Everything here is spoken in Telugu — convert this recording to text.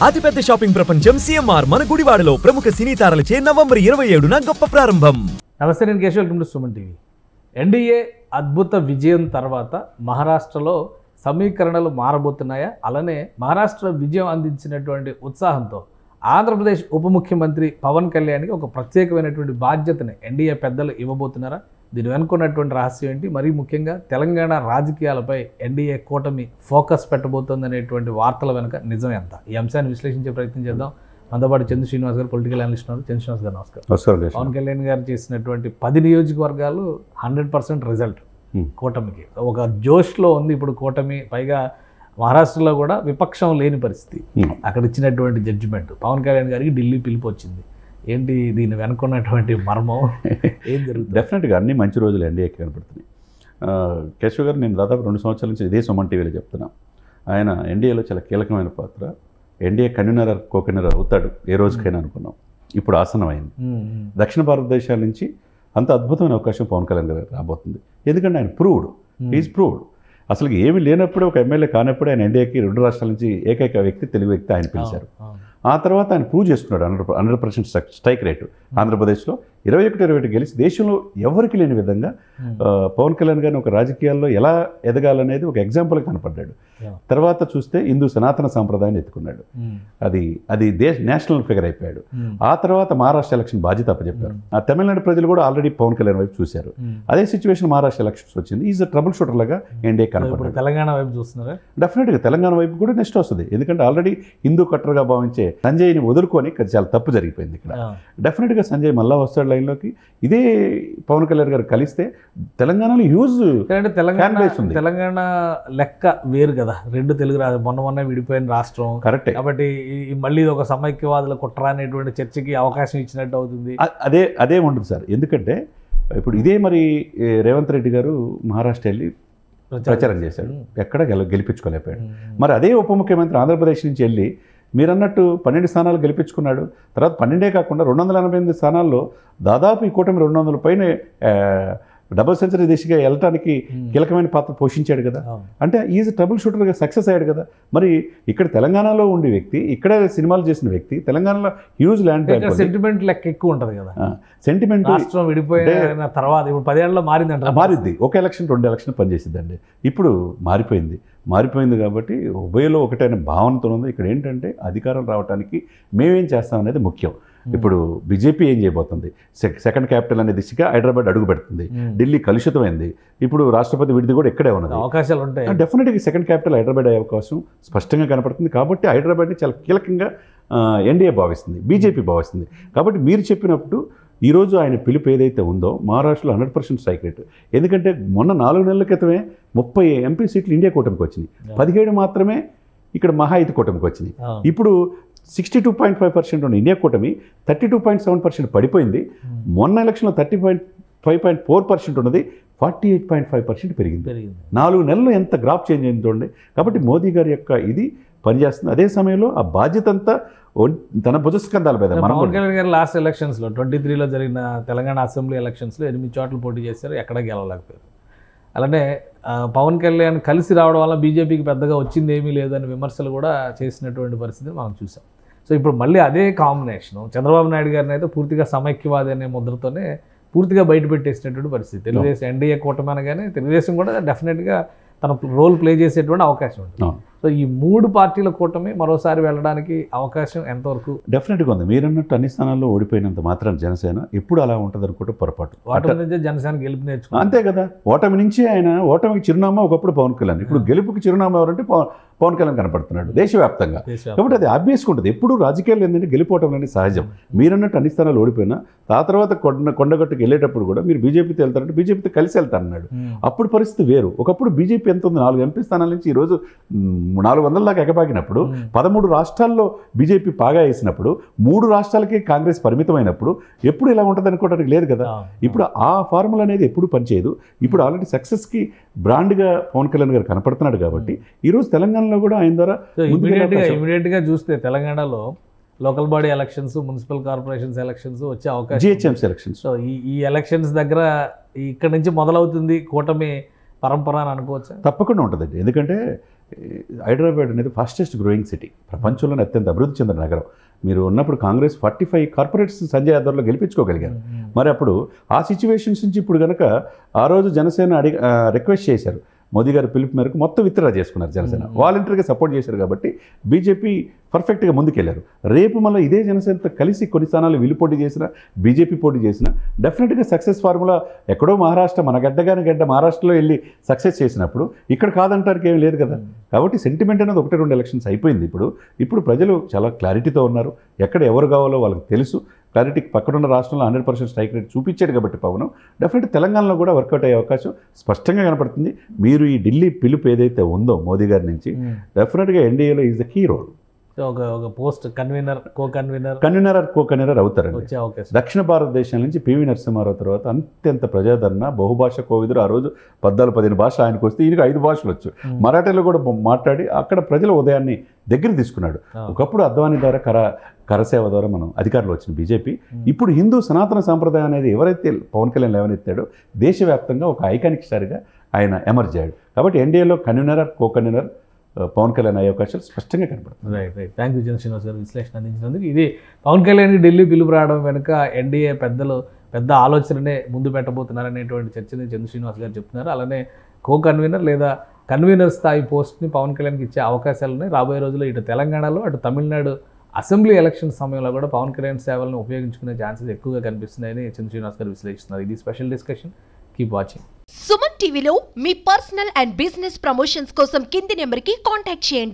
అతిపెద్ద షాపింగ్ ప్రపంచం సిఎంఆర్ మన గుడివాడలో ప్రముఖ సినీ తారలచే నవంబర్ 27న గొప్ప ప్రారంభం. నమస్తే, నేను Keshav, welcome to Suman TV. NDA అద్భుత విజయం తర్వాత మహారాష్ట్రలో సమీకరణలు మారబోతున్నాయా? అలానే మహారాష్ట్ర విజయం అందించినటువంటి ఉత్సాహంతో ఆంధ్రప్రదేశ్ ఉప ముఖ్యమంత్రి పవన్ కళ్యాణ్కి ఒక ప్రత్యేకమైనటువంటి బాధ్యతని ఎన్డీఏ పెద్దలు ఇవ్వబోతున్నారా? దీని వెనుకున్నటువంటి రహస్యం ఏంటి? మరీ ముఖ్యంగా తెలంగాణ రాజకీయాలపై ఎన్డీఏ కూటమి ఫోకస్ పెట్టబోతోంది అనేటువంటి వార్తల వెనుక నిజం ఎంత? ఈ అంశాన్ని విశ్లేషించే ప్రయత్నం చేద్దాం. మనతో పాటు చంద్ర శ్రీనివాస్ గారు, పొలిటికల్ అనలిస్ట్ ఉన్నారు. చంద్ర శ్రీనివాస్ గారు నమస్కారం. పవన్ కళ్యాణ్ గారు చేసినటువంటి 10 నియోజకవర్గాలు 100% రిజల్ట్ కూటమికి. ఒక జోష్లో ఉంది ఇప్పుడు కూటమి. పైగా మహారాష్ట్రలో కూడా విపక్షం లేని పరిస్థితి. అక్కడ ఇచ్చినటువంటి జడ్జిమెంట్, పవన్ కళ్యాణ్ గారికి ఢిల్లీ పిలుపు వచ్చింది. ఏంటి దీన్ని వెనుకున్నటువంటి మర్మం? ఏం జరుగుతుంది? డెఫినెట్గా అన్ని మంచి రోజులు ఎన్డీఏకి కనపడుతున్నాయి. కేశవ్ గారు, నేను దాదాపు 2 సంవత్సరాల నుంచి ఇదే సుమన్ టీవీలో చెప్తున్నా. ఆయన ఎన్డీఏలో చాలా కీలకమైన పాత్ర. ఎన్డీఏ కన్వీనర్ కో-కన్వీనర్ అవుతాడు ఏ రోజుకైనా అనుకున్నాం. ఇప్పుడు ఆసనమైంది. దక్షిణ భారతదేశాల నుంచి అంత అద్భుతమైన అవకాశం పవన్ కళ్యాణ్ గారు రాబోతుంది. ఎందుకంటే ఆయన ప్రూవ్డ్, ఈజ్ ప్రూవ్డ్. అసలు ఏమీ లేనప్పుడే, ఒక ఎమ్మెల్యే కానప్పుడే ఆయన ఎన్డీఏకి 2 రాష్ట్రాల నుంచి ఏకైక వ్యక్తి, తెలుగు వ్యక్తి ఆయన పిలిచారు. ఆ తర్వాత ఆయన ప్రూవ్ చేసుకున్నాడు 100% స్ట్రైక్ రేటు. ఆంధ్రప్రదేశ్లో 21 గెలిచి దేశంలో ఎవరికి లేని విధంగా పవన్ కళ్యాణ్ గారిని ఒక రాజకీయాల్లో ఎలా ఎదగాలనేది ఒక ఎగ్జాంపుల్ కనపడ్డాడు. తర్వాత చూస్తే హిందూ సనాతన సాంప్రదాయాన్ని ఎత్తుకున్నాడు. అది నేషనల్ ఫిగర్ అయిపోయాడు. ఆ తర్వాత మహారాష్ట్ర ఎలక్షన్ బాధ్యత అప్పచెప్పారు. ఆ తమిళనాడు ప్రజలు కూడా ఆల్రెడీ పవన్ కళ్యాణ్ వైపు చూశారు. అదే సిచ్యువేషన్ మహారాష్ట్ర ఎలక్షన్స్ వచ్చింది. ఈజ్ ట్రబుల్ షూటర్ లాగా ఎన్డీఏ కనపడ్డాడు. తెలంగాణ వైపు చూస్తున్నారా? డెఫినెట్గా తెలంగాణ వైపు కూడా నెక్స్ట్ వస్తుంది. ఎందుకంటే ఆల్రెడీ హిందూ కట్టర్గా భావించే సంజయ్ని వదులుకొని చాలా తప్పు జరిగిపోయింది ఇక్కడ. డెఫినెట్గా సంజయ్ మళ్ళా వస్తాడు లైన్లోకి. ఇదే పవన్ కళ్యాణ్ గారు కలిస్తే తెలంగాణలో హ్యూజ్ తెలంగాణ లెక్క వేరు కదా. 2 తెలుగు మొన్న విడిపోయిన రాష్ట్రం. కరెక్టే. కాబట్టి మళ్ళీ ఒక సమైక్యవాదుల కుట్ర అనేటువంటి చర్చకి అవకాశం ఇచ్చినట్టు అవుతుంది. అదే ఉంటుంది సార్. ఎందుకంటే ఇప్పుడు ఇదే మరి రేవంత్ రెడ్డి గారు మహారాష్ట్ర వెళ్ళి ప్రచారం చేశాడు. ఎక్కడ గెలిపించుకోలేకపోయాడు. మరి అదే ఉప ముఖ్యమంత్రి ఆంధ్రప్రదేశ్ నుంచి వెళ్ళి మీరన్నట్టు 12 స్థానాలు గెలిపించుకున్నాడు. తర్వాత 12 కాకుండా 288 స్థానాల్లో దాదాపు ఈ కూటమి 200 పైన డబుల్ సెంచరీ దిశగా వెళ్ళటానికి కీలకమైన పాత్ర పోషించాడు కదా. అంటే ఈజ్ ట్రబుల్ షూటర్గా సక్సెస్ అయ్యాడు కదా. మరి ఇక్కడ తెలంగాణలో ఉండే వ్యక్తి, ఇక్కడే సినిమాలు చేసిన వ్యక్తి, తెలంగాణలో హ్యూజ్ ల్యాండ్ సెంటిమెంట్ లెక్క ఎక్కువ ఉంటుంది కదా. సెంటిమెంట్ రాష్ట్రం విడిపోయిన తర్వాత ఇప్పుడు 10 ఏళ్ళలో మారింది. ఒక ఎలక్షన్ 2 ఎలక్షన్ పనిచేసిద్దండి. ఇప్పుడు మారిపోయింది కాబట్టి ఉభయలో ఒకటైన భావనతో ఉంది. ఇక్కడ ఏంటంటే అధికారం రావడానికి మేమేం చేస్తామనేది ముఖ్యం. ఇప్పుడు బీజేపీ ఏం చేయబోతుంది? సెకండ్ క్యాపిటల్ అనే దిశగా హైదరాబాద్ అడుగు పెడుతుంది. ఢిల్లీ కలుషితమైంది. ఇప్పుడు రాష్ట్రపతి విడిది కూడా ఇక్కడే ఉన్నది. అవకాశాలు ఉంటాయి. డెఫినెట్గా సెకండ్ క్యాపిటల్ హైదరాబాద్ అయ్యే అవకాశం స్పష్టంగా కనపడుతుంది. కాబట్టి హైదరాబాద్ని చాలా కీలకంగా ఎన్డీఏ భావిస్తుంది, బీజేపీ భావిస్తుంది. కాబట్టి మీరు చెప్పినప్పుడు ఈరోజు ఆయన పిలుపు ఏదైతే ఉందో మహారాష్ట్రలో 100% స్ట్రైక్ రేటు. ఎందుకంటే మొన్న 4 నెలల క్రితమే 30 ఎంపీ సీట్లు ఇండియా కూటమికి వచ్చినాయి. 17 మాత్రమే ఇక్కడ మహాయితీ కూటమికి వచ్చినాయి. ఇప్పుడు 62.5% ఉన్న ఇండియా కూటమి 32.7% పడిపోయింది. మొన్న ఎలక్షన్లో 35.4% ఉన్నది 48.5% పెరిగింది. 4 నెలలు ఎంత గ్రాఫ్ చేంజ్ అయింది చూడండి. కాబట్టి మోదీ గారి యొక్క ఇది పనిచేస్తుంది. అదే సమయంలో ఆ బాధ్యత అంతా తన భుజస్కంధాల మీద. పవన్ కళ్యాణ్ గారు లాస్ట్ ఎలక్షన్స్లో 23లో జరిగిన తెలంగాణ అసెంబ్లీ ఎలక్షన్స్లో 8 చోట్ల పోటీ చేశారు, ఎక్కడ గెలవలేకపోయారు. అలానే పవన్ కళ్యాణ్ కలిసి రావడం వల్ల బీజేపీకి పెద్దగా వచ్చింది ఏమీ లేదని విమర్శలు కూడా చేసినటువంటి పరిస్థితి మనం చూసాం. సో ఇప్పుడు మళ్ళీ అదే కాంబినేషను చంద్రబాబు నాయుడు గారిని అయితే పూర్తిగా సమైక్యవాది అనే ముద్రతోనే పూర్తిగా బయట పెట్టేసినటువంటి పరిస్థితి. తెలుగుదేశం ఎన్డీఏ కూటమి అనగానే తెలుగుదేశం కూడా డెఫినెట్గా తన రోల్ ప్లే చేసేటువంటి అవకాశం ఉంటుంది. సో ఈ 3 పార్టీల కూటమి మరోసారి వెళ్ళడానికి అవకాశం ఎంతవరకు? డెఫినెట్గా ఉంది. మీరన్నట్టు అన్ని స్థానాల్లో ఓడిపోయినంత మాత్రం జనసేన ఎప్పుడు అలా ఉంటుంది అనుకుంటే పొరపాటు. ఓటమి నుంచే జనసేన గెలుపు నేర్చుకో. అంతే కదా. ఓటమి నుంచి ఆయన ఓటమికి చిరునామా ఒకప్పుడు పవన్ కళ్యాణ్, ఇప్పుడు గెలుపుకి చిరునామా ఎవరంటే పవన్ కళ్యాణ్ కనపడుతున్నాడు దేశవ్యాప్తంగా. కాబట్టి అది ఆబ్వియస్గా ఉంటుంది. ఎప్పుడు రాజకీయాలు ఏంటంటే గెలిపోవటం అనేది సహజం. మీరన్నట్టు అన్ని స్థానాలు ఓడిపోయినా ఆ తర్వాత కొండగట్టుకు వెళ్ళేటప్పుడు కూడా మీరు బీజేపీతో వెళ్తారంటే బీజేపీతో కలిసి వెళ్తారన్నాడు. అప్పుడు పరిస్థితి వేరు. ఒకప్పుడు బీజేపీ ఎంత ఉంది, 4 ఎంపీ స్థానాల నుంచి ఈరోజు 400 దాకా ఎగబాకినప్పుడు, 13 రాష్ట్రాల్లో బీజేపీ పాగా వేసినప్పుడు, 3 రాష్ట్రాలకి కాంగ్రెస్ పరిమితమైనప్పుడు ఎప్పుడు ఇలా ఉంటుంది అనుకోవడానికి లేదు కదా. ఇప్పుడు ఆ ఫార్ములా అనేది ఎప్పుడు పనిచేయదు. ఇప్పుడు ఆల్రెడీ సక్సెస్కి బ్రాండ్గా పవన్ కళ్యాణ్ గారు కనపడుతున్నాడు. కాబట్టి ఈరోజు తెలంగాణలో కూడా ఆయన ద్వారా ఇమీడియట్గా చూస్తే తెలంగాణలో local body elections, municipal corporations elections వచ్చే అవకాశం, జిహెచ్ఎంసీ ఎలక్షన్స్. సో ఈ ఎలక్షన్స్ దగ్గర ఇక్కడ నుంచి మొదలవుతుంది కూటమి పరంపర అని అనుకోవచ్చు. తప్పకుండా ఉంటుందండి. ఎందుకంటే హైదరాబాద్ అనేది ఫాస్టెస్ట్ గ్రోయింగ్ సిటీ, ప్రపంచంలోనే అత్యంత అభివృద్ధి చెందిన నగరం. మీరు ఉన్నప్పుడు కాంగ్రెస్ 45 కార్పొరేట్స్ సంజయ్ ఆధ్వర్యంలో గెలిపించుకోగలిగారు. మరి అప్పుడు ఆ సిచ్యువేషన్స్ నుంచి ఇప్పుడు కనుక ఆ రోజు జనసేన రిక్వెస్ట్ చేశారు, మోదీ గారి పిలుపు మేరకు మొత్తం విత్డ్రా చేసుకున్నారు జనసేన, వాలంటరీగా సపోర్ట్ చేశారు కాబట్టి బీజేపీ పర్ఫెక్ట్గా ముందుకెళ్లారు. రేపు మళ్ళీ ఇదే జనసేనతో కలిసి కొన్ని స్థానాలు వీళ్ళు పోటీ చేసినా బీజేపీ పోటీ చేసినా డెఫినెట్గా సక్సెస్ ఫార్ములా ఎక్కడో మహారాష్ట్ర, మన గడ్డ మహారాష్ట్రలో వెళ్ళి సక్సెస్ చేసినప్పుడు ఇక్కడ కాదంటానికి ఏం లేదు కదా. కాబట్టి సెంటిమెంట్ అనేది 1-2 ఎలక్షన్స్ అయిపోయింది. ఇప్పుడు ప్రజలు చాలా క్లారిటీతో ఉన్నారు, ఎక్కడ ఎవరు కావాలో వాళ్ళకి తెలుసు. క్లారిటీకి పక్కనున్న రాష్ట్రంలో 100% స్ట్రైక్ రేట్ చూపించాడు కాబట్టి పవన్ డెఫినెట్ తెలంగాణలో కూడా వర్కౌట్ అయ్యే అవకాశం స్పష్టంగా కనపడుతుంది. మీరు ఈ ఢిల్లీ పిలుపు ఏదైతే ఉందో మోదీ గారి నుంచి డెఫినెట్గా ఎన్డీఏలో ఈజ్ ద కీ రోల్. ఒక పోస్ట్ కన్వీనర్ కో కన్వీనర్ అవుతారండి. దక్షిణ భారతదేశం నుంచి పివి నరసింహారావు తర్వాత అత్యంత ప్రజాదరణ, బహుభాష కోవిదుడు. ఆ రోజు 14-15 భాషలు ఆయనకు వస్తే ఈయనకు 5 భాషలు వచ్చు. మరాఠీలో కూడా మాట్లాడి అక్కడ ప్రజల ఉదయాన్ని దగ్గర తీసుకున్నాడు. ఒకప్పుడు అద్వానీ ద్వారా కరసేవ ద్వారా మనం అధికారంలో వచ్చిన బీజేపీ ఇప్పుడు హిందూ సనాతన సాంప్రదాయం అనేది ఎవరైతే పవన్ కళ్యాణ్ లేవనెత్తాడో దేశవ్యాప్తంగా ఒక ఐకానిక్ స్టార్గా ఆయన ఎమర్జ్ అయ్యాడు. కాబట్టి ఎన్డీఏలో convener co convener Pawan Kalyan అయ్యే అవకాశాలు స్పష్టంగా కనపడుతుంది. రైట్. థ్యాంక్ యూ జన శ్రీనివాస్ గారు విశ్లేషణ అందించినందుకు. ఇది పవన్ కళ్యాణ్ ఢిల్లీ పిలుపు రావడం వెనుక ఎన్డీఏ పెద్ద ఆలోచననే ముందు పెట్టబోతున్నారనేటువంటి చర్చని చంద్ర శ్రీనివాస్ గారు చెప్తున్నారు. అలానే కో కన్వీనర్ లేదా కన్వీనర్ స్థాయి పోస్ట్ని పవన్ కళ్యాణ్కి ఇచ్చే అవకాశాలు ఉన్నాయి. రాబోయే రోజుల్లో ఇటు తెలంగాణలో అటు తమిళనాడు అసెంబ్లీ ఎలక్షన్ సమయంలో కూడా పవన్ కళ్యాణ్ సేవలను ఉపయోగించుకునే ఛాన్సెస్ ఎక్కువగా కనిపిస్తున్నాయని చంద్ర శ్రీనివాస్ గారు విశ్లేషిస్తున్నారు. ఇది special discussion. Keep watching. Suman టీవీలో మీ పర్సనల్ అండ్ బిజినెస్ ప్రమోషన్స్ కోసం కింది నెంబర్కి కాంటాక్ట్ చేయండి.